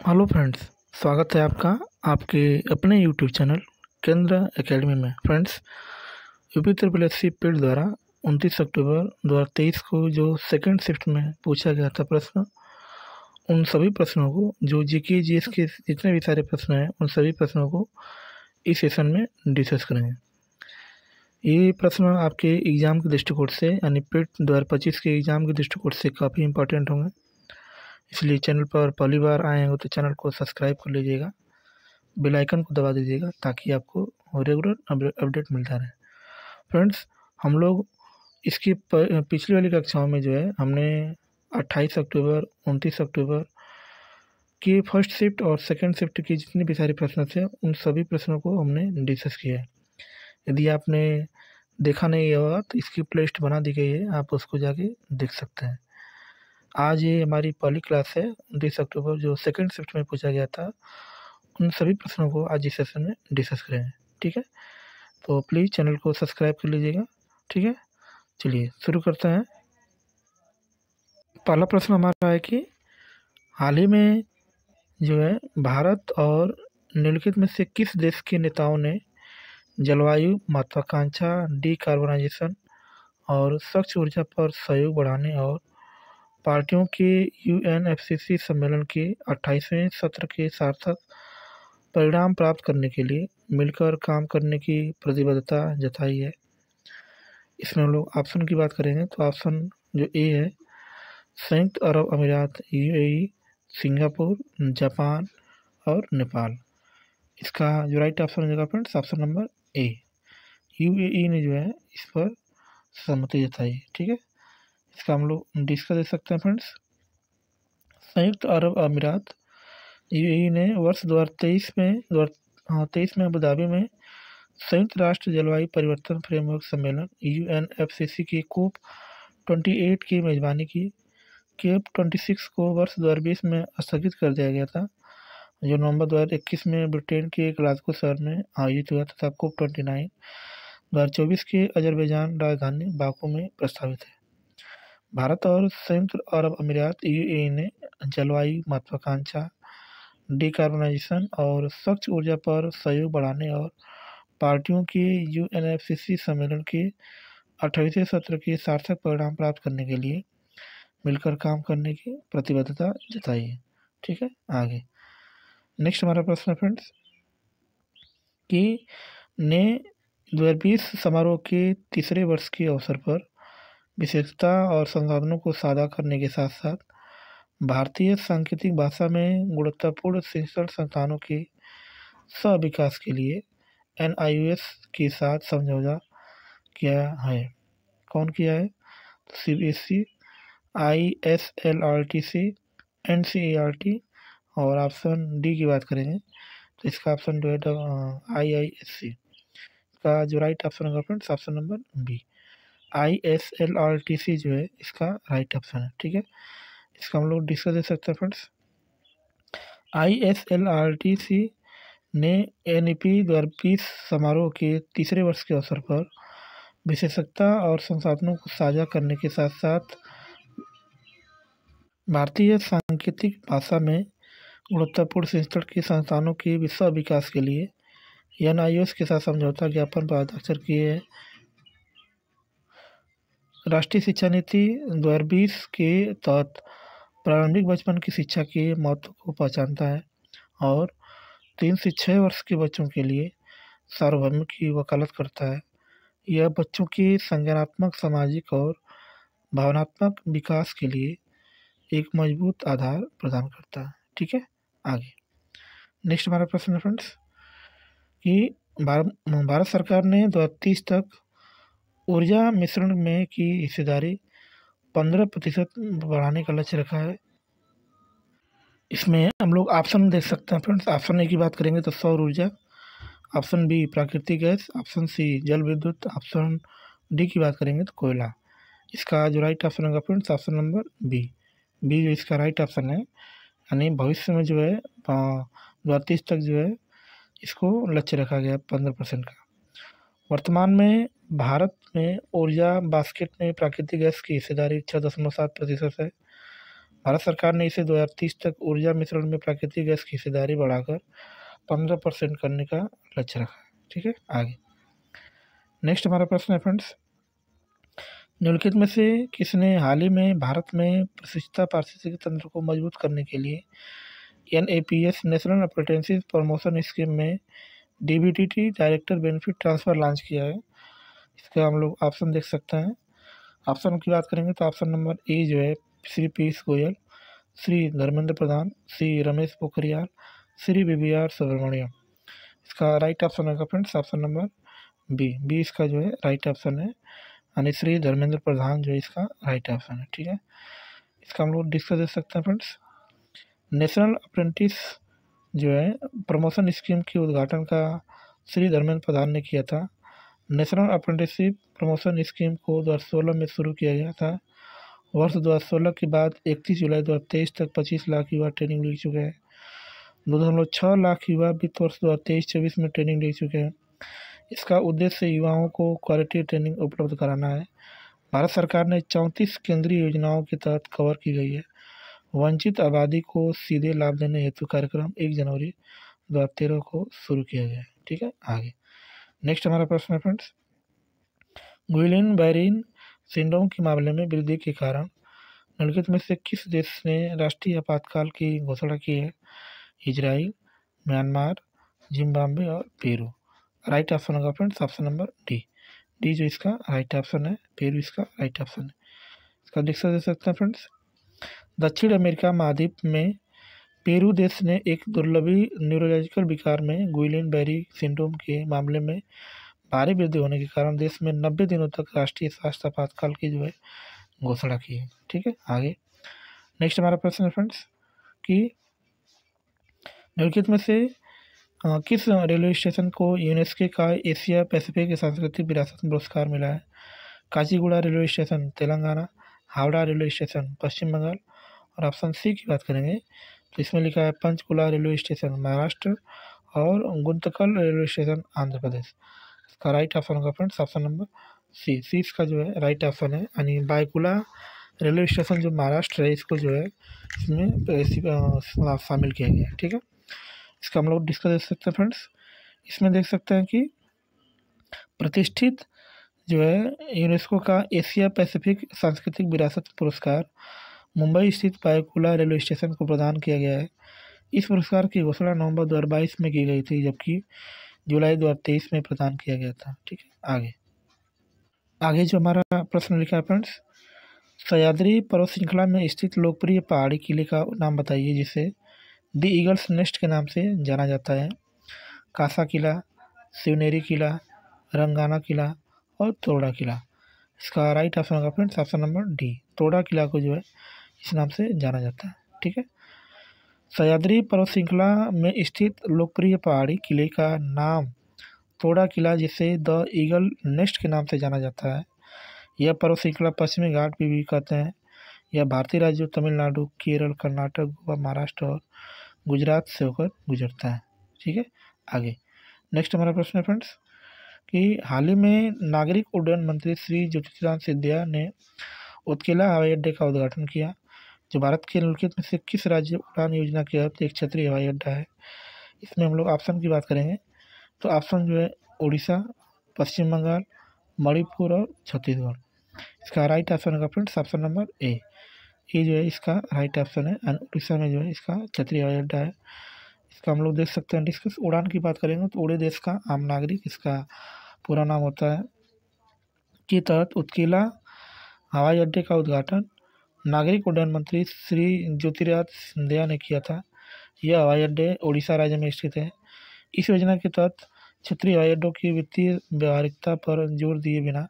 Hello friends. स्वागत है आपका आपके अपने यूट्यूब चैनल केंद्र एकेडमी में। Friends, UP triple S C PET द्वारा 29 अक्टूबर 2023 को जो सेकंड शिफ्ट में पूछा गया था प्रश्न, उन सभी प्रश्नों को जो जीके जीएस के जितने भी सारे प्रश्न हैं उन सभी प्रश्नों को इस सेशन में डिस्कस करेंगे। ये प्रश्न आपके एग्ज़ाम के दृष्टिकोण से यानी पेड 2025 के एग्ज़ाम के दृष्टिकोण से काफ़ी इंपॉर्टेंट होंगे, इसलिए चैनल पर पहली बार आए हो तो चैनल को सब्सक्राइब कर लीजिएगा, बेल आइकन को दबा दीजिएगा ताकि आपको रेगुलर अपडेट मिलता रहे। फ्रेंड्स, हम लोग इसकी पिछली वाली कक्षाओं में जो है हमने 28 अक्टूबर 29 अक्टूबर की फर्स्ट शिफ्ट और सेकंड शिफ्ट की जितने भी सारे प्रश्न थे उन सभी प्रश्नों को हमने डिस्कस किया है। यदि आपने देखा नहीं होगा तो इसकी प्लेलिस्ट बना दी गई है, आप उसको जाके देख सकते हैं। आज ये हमारी पहली क्लास है 29 अक्टूबर जो सेकंड शिफ्ट में पूछा गया था, उन सभी प्रश्नों को आज इस सेशन में डिस्कस करेंगे। ठीक है, तो प्लीज़ चैनल को सब्सक्राइब कर लीजिएगा। ठीक है, चलिए शुरू करते हैं। पहला प्रश्न हमारा है कि हाल ही में जो है भारत और निम्नलिखित में से किस देश के नेताओं ने जलवायु महत्वाकांक्षा, डिकार्बोनाइजेशन और स्वच्छ ऊर्जा पर सहयोग बढ़ाने और पार्टियों के यूएनएफसीसी सम्मेलन के 28वें सत्र के सार्थक परिणाम प्राप्त करने के लिए मिलकर काम करने की प्रतिबद्धता जताई है। इसमें हम लोग ऑप्शन की बात करेंगे तो ऑप्शन जो ए है संयुक्त अरब अमीरात, यूएई, सिंगापुर, जापान और नेपाल। इसका जो राइट ऑप्शन हो जाएगा फ्रेंड्स ऑप्शन नंबर ए, यूएई ने जो है इस पर सहमति जताई। ठीक है, इसका हम लोग डिस्कस दे सकते हैं फ्रेंड्स। संयुक्त अरब अमीरात यूएई ने वर्ष 2023 में अबू धाबी में संयुक्त राष्ट्र जलवायु परिवर्तन फ्रेमवर्क सम्मेलन यूएनएफसीसी की कोप 28 की मेजबानी की। कोप 26 को वर्ष 2020 में स्थगित कर दिया गया था, जो नवंबर 2021 में ब्रिटेन के ग्लासगो शहर में आयोजित हुआ तथा कोप 29 2024 के अजरबैजान राजधानी बाकू में प्रस्तावित है। भारत और संयुक्त अरब अमीरात यूएई ने जलवायु महत्वाकांक्षा, डिकार्बोनाइजेशन और स्वच्छ ऊर्जा पर सहयोग बढ़ाने और पार्टियों के यूएनएफसीसी सम्मेलन के 28वें सत्र के सार्थक परिणाम प्राप्त करने के लिए मिलकर काम करने की प्रतिबद्धता जताई है। ठीक है, आगे नेक्स्ट हमारा प्रश्न है फ्रेंड्स कि ने 2020 समारोह के तीसरे वर्ष के अवसर पर विशेषता और संसाधनों को साझा करने के साथ साथ भारतीय सांकेतिक भाषा में गुणवत्तापूर्ण शिक्षण संस्थानों के सह-विकास के लिए एनआईओएस के साथ समझौता किया है। कौन किया है? सीबीएसई, आईएसएलआरटीसी, एनसीईआरटी और ऑप्शन डी की बात करेंगे तो इसका ऑप्शन जो है आईआईएससी। इसका जो राइट ऑप्शन होगा फ्रेंड्स ऑप्शन नंबर बी, आईएसएलआरटीसी जो है इसका राइट ऑप्शन है। ठीक है, इसका हम लोग डिस्कस दे सकते हैं फ्रेंड्स। आईएसएलआरटीसी ने एनईपी 2020 समारोह के तीसरे वर्ष के अवसर पर विशेषज्ञता और संसाधनों को साझा करने के साथ साथ भारतीय सांकेतिक भाषा में गुणवत्तापूर्ण शिक्षण के संस्थानों के विश्व विकास के लिए एनआईओएस के साथ समझौता ज्ञापन पर हस्ताक्षर किए हैं। राष्ट्रीय शिक्षा नीति 2020 के तहत प्रारंभिक बचपन की शिक्षा के महत्व को पहचानता है और 3 से 6 वर्ष के बच्चों के लिए सार्वभौमिक की वकालत करता है। यह बच्चों के संज्ञानात्मक, सामाजिक और भावनात्मक विकास के लिए एक मजबूत आधार प्रदान करता है। ठीक है, आगे नेक्स्ट हमारा प्रश्न है फ्रेंड्स कि भारत सरकार ने 2030 तक ऊर्जा मिश्रण में की हिस्सेदारी 15% बढ़ाने का लक्ष्य रखा है। इसमें हम लोग ऑप्शन देख सकते हैं फ्रेंड्स। ऑप्शन ए की बात करेंगे तो सौर ऊर्जा, ऑप्शन बी प्राकृतिक गैस, ऑप्शन सी जल विद्युत, ऑप्शन डी की बात करेंगे तो कोयला। इसका जो राइट ऑप्शन होगा friends option number B, B जो इसका राइट ऑप्शन है। यानी भविष्य में जो है 2030 तक जो है इसको लक्ष्य रखा गया 15% का। वर्तमान में भारत में ऊर्जा बास्केट में प्राकृतिक गैस की हिस्सेदारी 6.7% है। भारत सरकार ने इसे 2030 तक ऊर्जा मिश्रण में प्राकृतिक गैस की हिस्सेदारी बढ़ाकर 15% करने का लक्ष्य रखा है। ठीक है, आगे नेक्स्ट हमारा प्रश्न है फ्रेंड्स, निम्नलिखित में से किसने हाल ही में भारत में प्रशिक्षुता पारिस्थितिकी तंत्र को मजबूत करने के लिए NAPS national apprenticeship promotion scheme में DBTT director benefit transfer launch किया है? इसका हम लोग ऑप्शन देख सकते हैं। ऑप्शन की बात करेंगे तो ऑप्शन नंबर ए जो है श्री पीयूष गोयल, श्री धर्मेंद्र प्रधान, श्री रमेश पोखरियाल, श्री BBR सुब्रमण्यम। इसका राइट ऑप्शन होगा फ्रेंड्स ऑप्शन नंबर बी इसका जो है राइट ऑप्शन है, यानी श्री धर्मेंद्र प्रधान जो है इसका राइट ऑप्शन है। ठीक है, इसका हम लोग डिस्कस दे सकते हैं फ्रेंड्स। नेशनल अप्रेंटिस जो है प्रमोशन स्कीम के उद्घाटन का श्री धर्मेंद्र प्रधान ने किया था। नेशनल अप्रेंटिसशिप प्रमोशन स्कीम को 2016 में शुरू किया गया था। वर्ष 2016 के बाद 31 जुलाई 2023 तक 25 लाख युवा ट्रेनिंग ले चुके हैं। 2.6 लाख युवा वित्त वर्ष 2023-24 में ट्रेनिंग ले चुके हैं। इसका उद्देश्य युवाओं को क्वालिटी ट्रेनिंग उपलब्ध कराना है। भारत सरकार ने 34 केंद्रीय योजनाओं के तहत कवर की गई है। वंचित आबादी को सीधे लाभ देने हेतु कार्यक्रम 1 जनवरी 2013 को शुरू किया गया है। ठीक है, आगे नेक्स्ट हमारा प्रश्न है फ्रेंड्स, गुइलेन बैरिन सिंड्रोम के मामले में वृद्धि के कारण निम्नलिखित में से किस देश ने राष्ट्रीय आपातकाल की घोषणा की है? इजराइल, म्यांमार, जिम्बाब्वे और पेरू। राइट ऑप्शन होगा फ्रेंड्स ऑप्शन नंबर डी जो इसका राइट ऑप्शन है, पेरू इसका राइट ऑप्शन है। इसका डिस्कस दे सकते हैं फ्रेंड्स। दक्षिण अमेरिका महाद्वीप में पेरू देश ने एक दुर्लभी न्यूरोलॉजिकल विकार में गुइलेन बैरी सिंड्रोम के मामले में भारी वृद्धि होने के कारण देश में 90 दिनों तक राष्ट्रीय स्वास्थ्य आपातकाल की जो है घोषणा की है। ठीक है, आगे नेक्स्ट हमारा प्रश्न है फ्रेंड्स कि निम्नलिखित में से किस रेलवे स्टेशन को यूनेस्को का एशिया पैसिफिक सांस्कृतिक विरासत पुरस्कार मिला है? Kacheguda railway station Telangana, Howrah railway station Paschim Bengal और ऑप्शन सी की बात करेंगे तो इसमें लिखा है पंचकुला रेलवे स्टेशन महाराष्ट्र और गुंतकल रेलवे स्टेशन आंध्र प्रदेश। इसका राइट ऑप्शन होगा फ्रेंड्स ऑप्शन नंबर सी इसका जो है राइट ऑप्शन है, यानी बायकुला रेलवे स्टेशन जो महाराष्ट्र है इसको जो है इसमें शामिल किया गया है। ठीक है, इसका हम लोग डिस्कस देख सकते हैं फ्रेंड्स। इसमें देख सकते हैं कि प्रतिष्ठित जो है यूनेस्को का एशिया पैसिफिक सांस्कृतिक विरासत पुरस्कार मुंबई स्थित बायकुला रेलवे स्टेशन को प्रदान किया गया है। इस पुरस्कार की घोषणा नवंबर 2022 में की गई थी, जबकि जुलाई 2023 में प्रदान किया गया था। ठीक है, आगे जो हमारा प्रश्न लिखा है फ्रेंड्स, सह्याद्री पर्वत श्रृंखला में स्थित लोकप्रिय पहाड़ी किले का नाम बताइए जिसे दी ईगल्स नेस्ट के नाम से जाना जाता है? कासा किला, शिवनेरी किला, रंगाना किला और तोड़ा किला। इसका राइट ऑप्शन होगा फ्रेंड्स ऑप्शन नंबर डी, तोड़ा किला को जो है इस नाम से जाना जाता है। ठीक है, सह्याद्री पर्वत श्रृंखला में स्थित लोकप्रिय पहाड़ी किले का नाम तोड़ा किला जिसे द ईगल नेस्ट के नाम से जाना जाता है। यह पर्वत श्रृंखला पश्चिमी घाट भी कहते हैं। यह भारतीय राज्यों तमिलनाडु, केरल, कर्नाटक, गोवा, महाराष्ट्र और गुजरात से होकर गुजरता है। ठीक है, आगे नेक्स्ट हमारा प्रश्न है फ्रेंड्स कि हाल ही में नागरिक उड्डयन मंत्री श्री ज्योतिरादित्य सिंधिया ने उत्केला हवाई अड्डे का उद्घाटन किया, जो भारत के निम्नलिखित में से किस राज्य उड़ान योजना के तहत एक क्षेत्रीय हवाई अड्डा है? इसमें हम लोग ऑप्शन की बात करेंगे तो ऑप्शन जो है उड़ीसा, पश्चिम बंगाल, मणिपुर और छत्तीसगढ़। इसका राइट ऑप्शन होगा फ्रेंड्स ऑप्शन नंबर ए, ये जो है इसका राइट ऑप्शन है, एंड उड़ीसा में जो है इसका क्षेत्रीय हवाई अड्डा है। इसका हम लोग देख सकते हैं डिस्कस। उड़ान की बात करेंगे तो उड़े देश का आम नागरिक इसका पूरा नाम होता है, के तहत उत्केला हवाई अड्डे का उद्घाटन नागरिक उड्डयन मंत्री श्री ज्योतिरादित्य सिंधिया ने किया था। यह हवाई अड्डे उड़ीसा राज्य में स्थित है। इस योजना के तहत क्षेत्रीय हवाई अड्डों की वित्तीय व्यवहारिकता पर जोर दिए बिना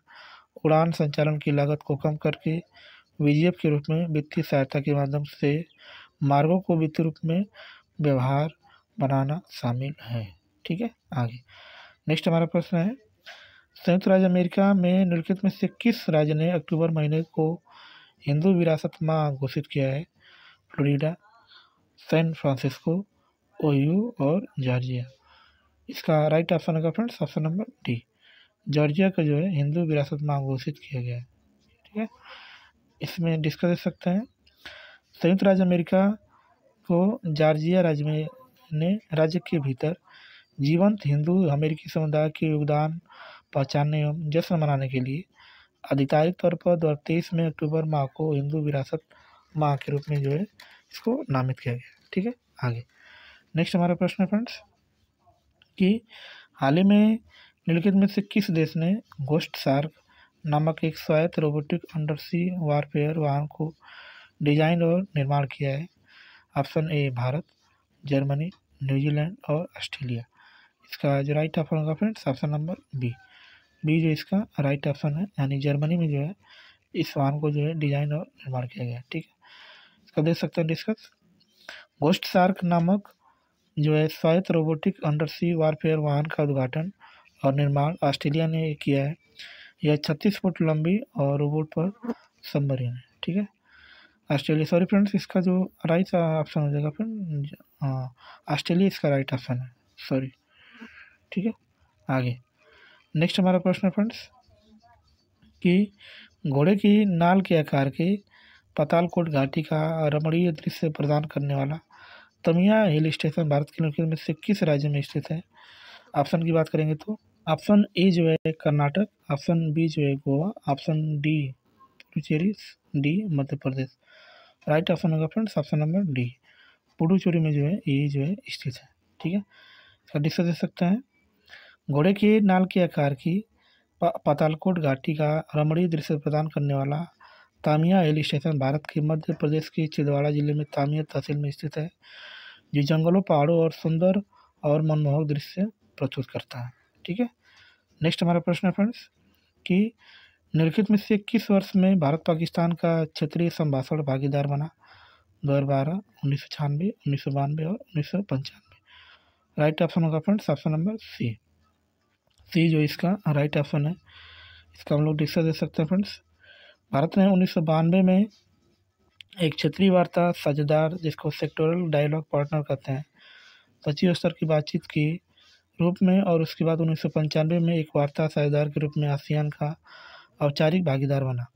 उड़ान संचालन की लागत को कम करके VGF के रूप में वित्तीय सहायता के माध्यम से मार्गों को वित्तीय रूप में व्यवहार बनाना शामिल है। ठीक है, आगे नेक्स्ट हमारा प्रश्न है, संयुक्त राज्य अमेरिका में निम्नलिखित में से किस राज्य ने अक्टूबर महीने को हिंदू विरासत माह घोषित किया है? फ्लोरिडा, सैन फ्रांसिस्को, ओहियो और जॉर्जिया। इसका राइट ऑप्शन होगा friends option number D, Georgia का जो है हिंदू विरासत माह घोषित किया गया है। ठीक है, इसमें डिस्कस कर सकते हैं। संयुक्त राज्य अमेरिका को जॉर्जिया राज्य के भीतर जीवंत हिंदू अमेरिकी समुदाय के योगदान पहचानने एवं जश्न मनाने के लिए आधिकारिक तौर पर 23 में अक्टूबर माह को हिंदू विरासत माह के रूप में जो है इसको नामित किया गया। ठीक है, आगे नेक्स्ट हमारा प्रश्न है फ्रेंड्स कि हाल ही में निम्नलिखित में से किस देश ने घोस्ट शार्क नामक एक स्वायत्त रोबोटिक अंडरसी वारफेयर वाहन को डिजाइन और निर्माण किया है? Option A Bharat, Germany, New Zealand और ऑस्ट्रेलिया। इसका जो राइट ऑप्शन होगा फ्रेंड्स ऑप्शन नंबर बी जो इसका राइट ऑप्शन है, यानी जर्मनी में जो है इस वाहन को जो है डिजाइन और निर्माण किया गया है। ठीक है, इसका देख सकते हैं डिस्कस। घोस्ट शार्क नामक जो है स्वायत्त रोबोटिक अंडरसी वारफेयर वाहन का उद्घाटन और निर्माण ऑस्ट्रेलिया ने किया है। यह 36 फुट लंबी और रोबोट पर सबमरीन है। ठीक है, ऑस्ट्रेलिया, सॉरी फ्रेंड्स, इसका जो राइट ऑप्शन हो जाएगा फ्रेंड ऑस्ट्रेलिया इसका राइट ऑप्शन है, सॉरी। ठीक है, आगे नेक्स्ट हमारा प्रश्न है फ्रेंड्स कि घोड़े की नाल के आकार के पातालकोट घाटी का रमणीय दृश्य प्रदान करने वाला तमिया हिल स्टेशन भारत के निम्नलिखित में से किस राज्य में स्थित है? ऑप्शन की बात करेंगे तो ऑप्शन ए जो है कर्नाटक, ऑप्शन बी जो है Goa, option D Puducherry, D Madhya Pradesh. Right option होगा friends option number D, Puducherry में जो है ये जो है स्थित है। ठीक है, इसका डिस्कस दे सकते हैं। घोड़े के नाल के आकार की पातालकोट घाटी का रमणीय दृश्य प्रदान करने वाला तामिया हिल स्टेशन भारत के मध्य प्रदेश के छिंदवाड़ा जिले में तामिया तहसील में स्थित है, जो जंगलों, पहाड़ों और सुंदर और मनमोहक दृश्य प्रस्तुत करता है। ठीक है, नेक्स्ट हमारा प्रश्न है फ्रेंड्स कि निम्नलिखित में से किस वर्ष में भारत पाकिस्तान का क्षेत्रीय संभाषण भागीदार बना? 2012, 1996, 1992 और 1995। राइट ऑप्शन होगा फ्रेंड्स ऑप्शन नंबर सी जो इसका राइट ऑप्शन है। इसका हम लोग डिस्कस दे सकते हैं फ्रेंड्स। भारत ने 1992 में एक क्षेत्रीय वार्ता साझेदार, जिसको सेक्टोरल डायलॉग पार्टनर कहते हैं, सचिव स्तर की बातचीत के रूप में, और उसके बाद 1995 में एक वार्ता साझेदार के रूप में आसियान का औपचारिक भागीदार बना।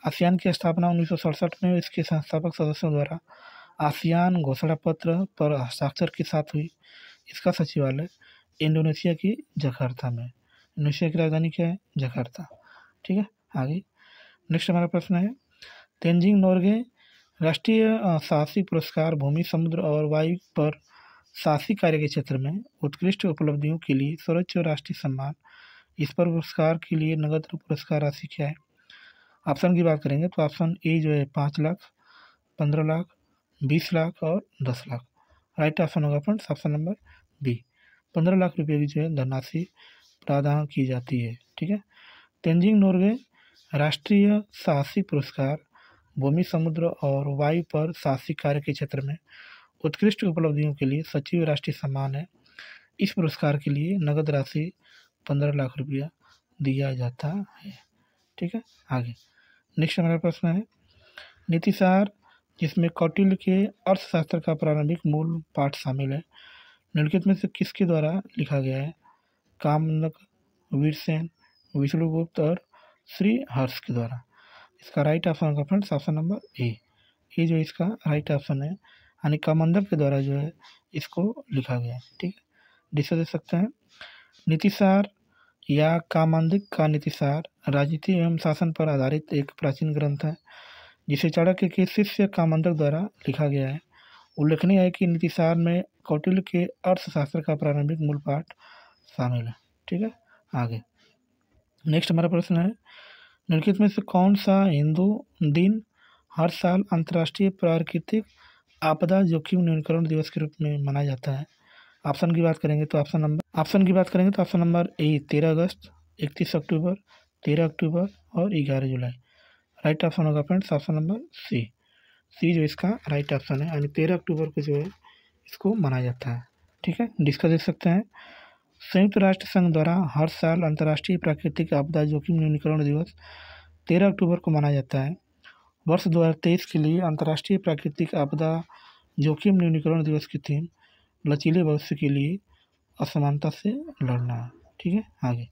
आसियान की स्थापना 1967 में इसके संस्थापक सदस्यों द्वारा आसियान घोषणा पत्र पर हस्ताक्षर के साथ हुई। इसका सचिवालय इंडोनेशिया की जकार्ता में। इंडोनेशिया की राजधानी क्या है? जकार्ता। ठीक है, आगे नेक्स्ट हमारा प्रश्न है तेंजिंग नोर्गे राष्ट्रीय साहसिक पुरस्कार भूमि, समुद्र और वायु पर साहसिक कार्य के क्षेत्र में उत्कृष्ट उपलब्धियों के लिए सर्वोच्च राष्ट्रीय सम्मान। इस पर पुरस्कार के लिए नगद पुरस्कार राशि क्या है? ऑप्शन की बात करेंगे तो ऑप्शन ए जो है 5 लाख, 15 लाख, 20 लाख और 10 लाख। राइट ऑप्शन होगा friends option number B, 15 lakh रुपये की जो है धनराशि प्रदान की जाती है। ठीक है, तेंजिंग नोर्गे राष्ट्रीय साहसिक पुरस्कार भूमि, समुद्र और वायु पर साहसिक कार्य के क्षेत्र में उत्कृष्ट उपलब्धियों के लिए सचिव राष्ट्रीय सम्मान है। इस पुरस्कार के लिए नगद राशि 15 लाख रुपया दिया जाता है। ठीक है, आगे नेक्स्ट हमारा प्रश्न है नीतिसार, जिसमें कौटिल्य के अर्थशास्त्र का प्रारंभिक मूल पाठ शामिल है, निम्नलिखित में से किसके द्वारा लिखा गया है? कामनक, वीरसेन, विष्णुगुप्त और श्री हर्ष के द्वारा। इसका राइट ऑप्शन होगा फ्रेंड्स ऑप्शन नंबर ए जो इसका राइट ऑप्शन है, यानी कामंदक के द्वारा जो है इसको लिखा गया है। ठीक है, डिस्कस दे सकते हैं। नीतिसार या कामांदिक का नीतिसार राजनीति एवं शासन पर आधारित एक प्राचीन ग्रंथ है, जिसे चाणक्य के शिष्य कामंदक द्वारा लिखा गया है। उल्लेखनीय है कि नीतिसार में कौटिल्य के अर्थशास्त्र का प्रारंभिक मूल पाठ शामिल है। ठीक है, आगे नेक्स्ट हमारा प्रश्न है निम्नलिखित में से कौन सा हिंदू दिन हर साल अंतर्राष्ट्रीय प्राकृतिक आपदा जोखिम न्यूनीकरण दिवस के रूप में मनाया जाता है? ऑप्शन की बात करेंगे तो ऑप्शन नंबर ए 13 अगस्त, 31 अक्टूबर, 13 अक्टूबर और 11 जुलाई। राइट ऑप्शन होगा फ्रेंड्स ऑप्शन नंबर सी जो इसका राइट ऑप्शन है, यानी 13 अक्टूबर को जो है इसको मनाया जाता है। ठीक है, डिस्कस देख सकते हैं। संयुक्त राष्ट्र संघ द्वारा हर साल अंतर्राष्ट्रीय प्राकृतिक आपदा जोखिम न्यूनीकरण दिवस 13 अक्टूबर को मनाया जाता है। वर्ष 2023 के लिए अंतर्राष्ट्रीय प्राकृतिक आपदा जोखिम न्यूनीकरण दिवस की थीम लचीले भविष्य के लिए असमानता से लड़ना है। ठीक है, आगे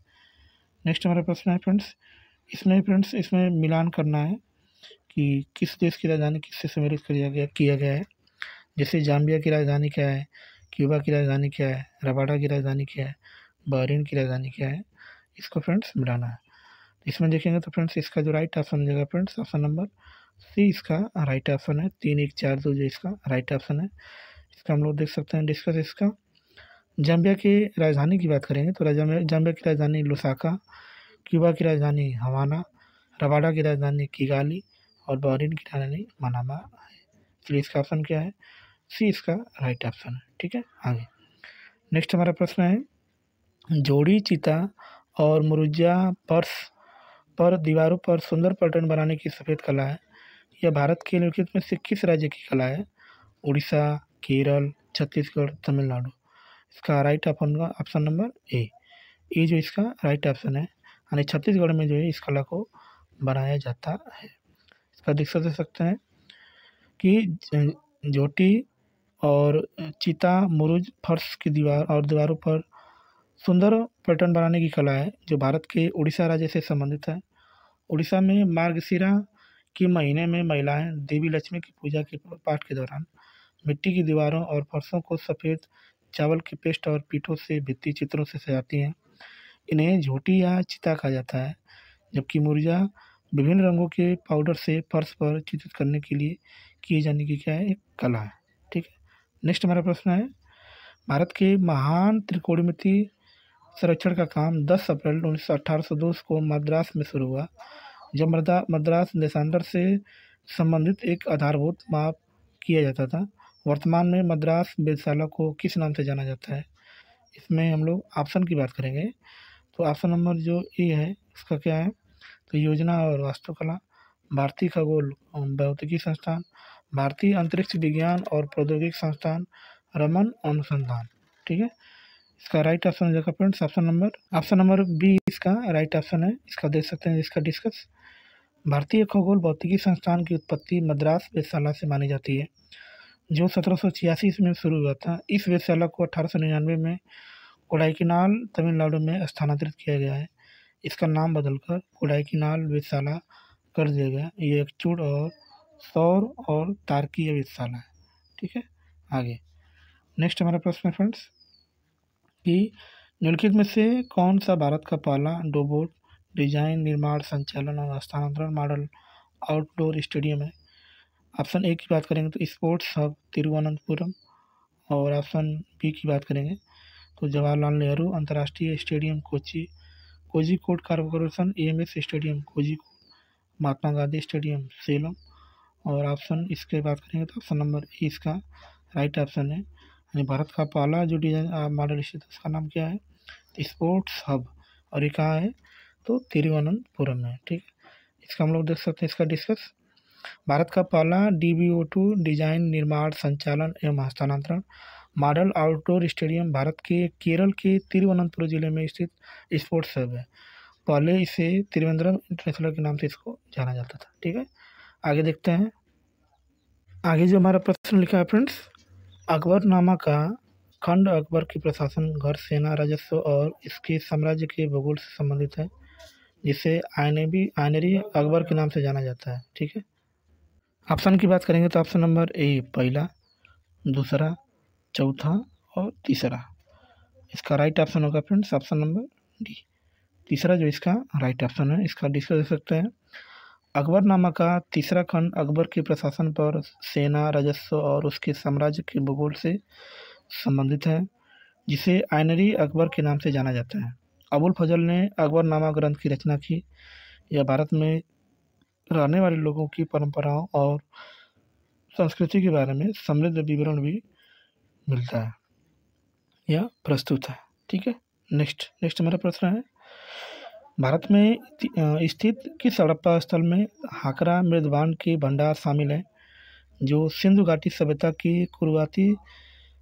नेक्स्ट हमारा प्रश्न है फ्रेंड्स इसमें मिलान करना है कि किस देश की राजधानी किससे सम्मिलित किया गया है। जैसे जाम्बिया की राजधानी क्या है, क्यूबा की राजधानी क्या है, रबाडा की राजधानी क्या है, बहरीन की राजधानी क्या है, इसको फ्रेंड्स मिलाना है। इसमें देखेंगे तो फ्रेंड्स इसका जो राइट ऑप्शन हो जाएगा फ्रेंड्स ऑप्शन नंबर सी इसका राइट ऑप्शन है। 3 1 4 2 जो इसका राइट ऑप्शन है। इसका हम लोग देख सकते हैं डिस्कस इसका। जाम्बिया की राजधानी की बात करेंगे तो जाम्बिया की राजधानी लुसाका, क्यूबा की राजधानी हवाना, रबाडा की राजधानी किगाली और बहरीन की राजधानी मनामा है। इसलिए इसका ऑप्शन क्या है, सी इसका राइट ऑप्शन है। ठीक है, आगे नेक्स्ट हमारा प्रश्न है, जोड़ी चिता और मुरुजा पर्स पर दीवारों पर सुंदर पैटर्न बनाने की सफ़ेद कला है। यह भारत के निम्नलिखित में से किस राज्य की कला है? उड़ीसा, केरल, छत्तीसगढ़, तमिलनाडु। इसका राइट ऑप्शन नंबर ए जो इसका राइट ऑप्शन है, यानी छत्तीसगढ़ में जो है इस कला को बनाया जाता है। इसका देख सकते हैं कि जोटी और चिता मुरुज फर्श की दीवारों पर सुंदर पैटर्न बनाने की कला है जो भारत के उड़ीसा राज्य से संबंधित है। उड़ीसा में मार्गशिरा के महीने में महिलाएं देवी लक्ष्मी की पूजा के पाठ के दौरान मिट्टी की दीवारों और फर्शों को सफ़ेद चावल की पेस्ट और पीठों से भित्ति चित्रों से सजाती हैं। इन्हें झोटी या चिता कहा जाता है, जबकि मुर्जा विभिन्न रंगों के पाउडर से फर्श पर चित्रित करने के लिए किए जाने की क्या है, एक कला है। ठीक है, नेक्स्ट हमारा प्रश्न है, भारत के महान त्रिकोणमिति संरक्षण का काम 10 अप्रैल 1802 को मद्रास में शुरू हुआ, जब मद्रास देशांतर से संबंधित एक आधारभूत माप किया जाता था। वर्तमान में मद्रास वेधशाला को किस नाम से जाना जाता है? इसमें हम लोग ऑप्शन की बात करेंगे तो ऑप्शन नंबर जो ए है इसका क्या है, तो योजना और वास्तुकला, भारतीय खगोल भौतिकी संस्थान, भारतीय अंतरिक्ष विज्ञान और प्रौद्योगिकी संस्थान, रमन अनुसंधान। ठीक है, इसका राइट ऑप्शन हो जाएगा फ्रेंड्स ऑप्शन नंबर बी इसका राइट ऑप्शन है। इसका देख सकते हैं इसका डिस्कस। भारतीय खगोल भौतिकी संस्थान की उत्पत्ति मद्रास वेधशाला से मानी जाती है, जो 1786 ईस्वी में शुरू हुआ था। इस वेधशाला को 1899 में कोडाईकनाल तमिलनाडु में स्थानांतरित किया गया है। इसका नाम बदलकर कोडाईकनाल वेधशाला कर दिया गया। ये एक चूड़ और सौर और तारकीय वेधशाला है। ठीक है, आगे नेक्स्ट हमारा प्रश्न है फ्रेंड्स कि निम्नलिखित में से कौन सा भारत का पहला रोबोट डिजाइन, निर्माण, संचालन और हस्तांतरण मॉडल आउटडोर स्टेडियम है? ऑप्शन ए की बात करेंगे तो स्पोर्ट्स हब तिरुवनंतपुरम, और ऑप्शन बी की बात करेंगे तो जवाहरलाल नेहरू अंतर्राष्ट्रीय stadium Kochi, Kozhikode corporation EMS stadium Kozhikode, Mahatma Gandhi stadium Salem, और ऑप्शन इसके बात करेंगे तो ऑप्शन नंबर ए इसका राइट ऑप्शन है। यानी भारत का पहला जो डिजाइन मॉडल स्टेडियम उसका नाम क्या है, स्पोर्ट्स हब, और ये कहाँ है तो तिरुवनंतपुरम में। ठीक है, इसका हम लोग देख सकते हैं इसका डिस्कस। भारत का पहला DBO2 डिजाइन, निर्माण, संचालन एवं हस्तांतरण मॉडल आउटडोर स्टेडियम भारत के केरल के तिरुवनंतपुरम जिले में स्थित स्पोर्ट्स हब है। पहले इसे त्रिवेंद्रम इंटरनेशनल के नाम से इसको जाना जाता था। ठीक है, आगे देखते हैं। आगे जो हमारा प्रश्न लिखा है फ्रेंड्स, अकबरनामा का खंड अकबर के प्रशासन, घर, सेना, राजस्व और इसके साम्राज्य के भूगोल से संबंधित है, जिसे आइनरी अकबर के नाम से जाना जाता है। ठीक है, ऑप्शन की बात करेंगे तो ऑप्शन नंबर ए पहला, दूसरा, चौथा और तीसरा। इसका राइट ऑप्शन होगा फ्रेंड्स ऑप्शन नंबर डी, तीसरा जो इसका राइट ऑप्शन है। इसका डिस्कस देख सकते हैं। अकबरनामा का तीसरा खंड अकबर के प्रशासन पर, सेना, राजस्व और उसके साम्राज्य के भूगोल से संबंधित है, जिसे आइनरी अकबर के नाम से जाना जाता है। अबुल फजल ने अकबरनामा ग्रंथ की रचना की। यह भारत में रहने वाले लोगों की परंपराओं और संस्कृति के बारे में समृद्ध विवरण भी मिलता है, यह प्रस्तुत है। ठीक है, नेक्स्ट हमारा प्रश्न है, भारत में स्थित किस हड़प्पा स्थल में हाकरा मृदबांड के भंडार शामिल है, जो सिंधु घाटी सभ्यता की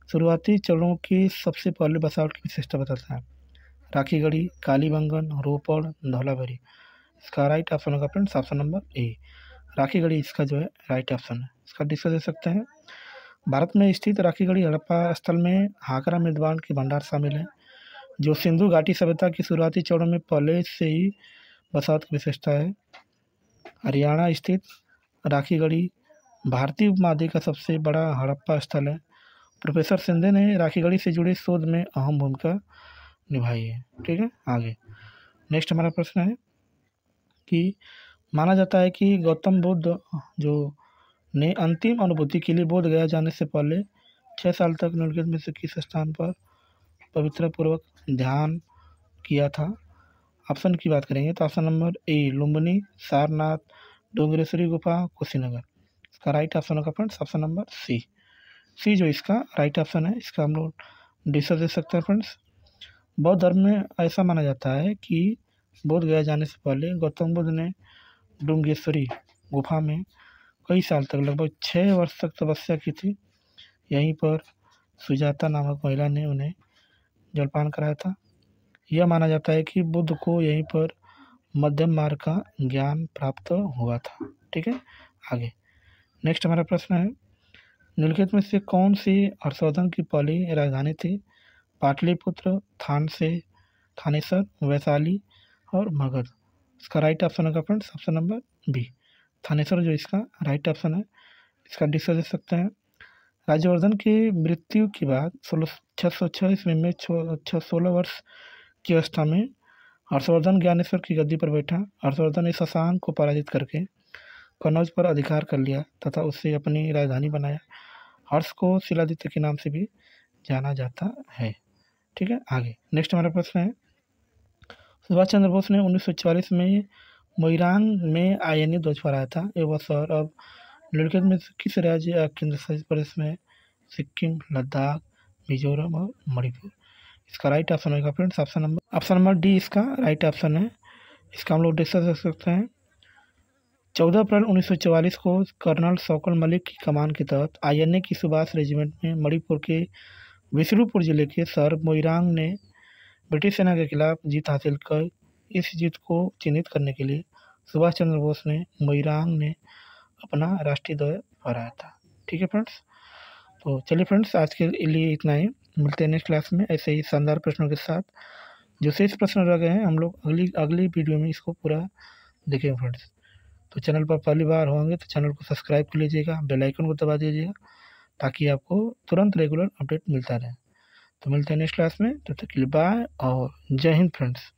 शुरुआती चरणों की सबसे पहले बसावट की विशेषता बताता है? राखीगढ़ी, कालीबंगन, रोपड़, धौलाभरी। इसका राइट ऑप्शन होगा फ्रेंड्स ऑप्शन नंबर ए, राखीगढ़ी इसका जो है राइट ऑप्शन है। इसका डिस्कस दे सकते हैं। भारत में स्थित राखीगढ़ी हड़प्पा स्थल में हाकरा मृदबांड के भंडार शामिल है, जो सिंधु घाटी सभ्यता की शुरुआती चरणों में पहले से ही बसावट की विशेषता है। हरियाणा स्थित राखीगढ़ी भारतीय उपमहाद्वीप का सबसे बड़ा हड़प्पा स्थल है। प्रोफेसर शिंदे ने राखीगढ़ी से जुड़े शोध में अहम भूमिका निभाई है। ठीक है, आगे नेक्स्ट हमारा प्रश्न है कि माना जाता है कि गौतम बुद्ध जो ने अंतिम अनुभूति के लिए बोध गया जाने से पहले 6 साल तक निम्नलिखित में से किस स्थान पर पवित्र पूर्वक ध्यान किया था। ऑप्शन की बात करेंगे तो option number A Lumbini, Sarnath, Dongreshwari गुफा, कुशीनगर। इसका राइट ऑप्शन होगा फ्रेंड्स ऑप्शन नंबर सी जो इसका राइट ऑप्शन है। इसका हम लोग डिस्कस दे सकते हैं फ्रेंड्स। बौद्ध धर्म में ऐसा माना जाता है कि बोध गया जाने से पहले गौतम बुद्ध ने डोंगेश्वरी गुफा में कई साल तक लगभग 6 वर्ष तक तपस्या की थी। यहीं पर सुजाता नामक महिला ने उन्हें जलपान कराया था। यह माना जाता है कि बुद्ध को यहीं पर मध्यम मार्ग का ज्ञान प्राप्त हुआ था। ठीक है, आगे नेक्स्ट हमारा प्रश्न है निम्नलिखित में से कौन सी हर्षवर्धन की पहली राजधानी थी। पाटलिपुत्र, थानेसर, वैशाली और मगध। इसका राइट ऑप्शन होगा friends option number B Thanesar जो इसका राइट ऑप्शन है। इसका डिस्कस दे सकते हैं। राज्यवर्धन की मृत्यु के बाद 606 ईस्वी में 16 वर्ष की अवस्था में हर्षवर्धन ज्ञानेश्वर की गद्दी पर बैठा। हर्षवर्धन ने शशांक को पराजित करके कनौज पर अधिकार कर लिया तथा उससे अपनी राजधानी बनाया। हर्ष को शिलादित्य के नाम से भी जाना जाता है। ठीक है, आगे नेक्स्ट हमारा प्रश्न है सुभाष चंद्र बोस ने 1944 में मोइरांग में आईएनए ध्वज फहराया था। वह शहर अब निम्नलिखित में से किस राज्य या केंद्र शासित प्रदेश में सिक्किम, लद्दाख, मिजोरम और मणिपुर। इसका राइट ऑप्शन होगा फ्रेंड्स ऑप्शन नंबर डी इसका राइट ऑप्शन है। इसका हम लोग डिस्कस कर सकते हैं। 14 अप्रैल 1944 को कर्नल शौकत मलिक की कमान के तहत आईएनए की सुभाष रेजिमेंट में मणिपुर के विष्णुपुर जिले के शहर मोइरांग ने ब्रिटिश सेना के खिलाफ जीत हासिल कर इस जीत को चिन्हित करने के लिए सुभाष चंद्र बोस ने मोइरांग ने अपना राष्ट्रीय ध्वज फहराया था। ठीक है फ्रेंड्स, तो चलिए फ्रेंड्स आज के लिए इतना ही। मिलते हैं नेक्स्ट क्लास में ऐसे ही शानदार प्रश्नों के साथ। जो शेष प्रश्न रह गए हैं हम लोग अगली वीडियो में इसको पूरा देखेंगे फ्रेंड्स। तो चैनल पर पहली बार होंगे तो चैनल को सब्सक्राइब कर लीजिएगा, बेल आइकन को दबा दीजिएगा ताकि आपको तुरंत रेगुलर अपडेट मिलता रहे। तो मिलते हैं नेक्स्ट क्लास में, तब तक के लिए बाय और जय हिंद फ्रेंड्स।